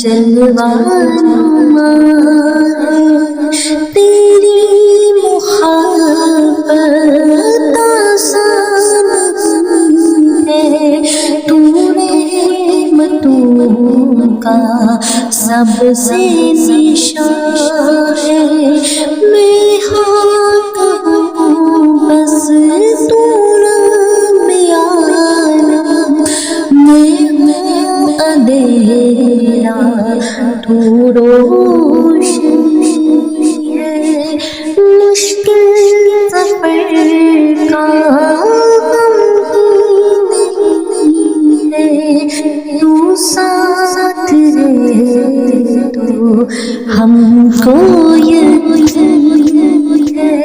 جلوہ نما ہے تیری محبت آسان ہے، تو رحمتوں کا سب سے نشان ہے۔ میں ہاں کہوں بس تو رب عالم، میں ہوں اندھیرا تو روشنی ہے، مشکل سفر کا غم نہیں ہے، تو ساتھ ہے تو ہم کو یقین ہے۔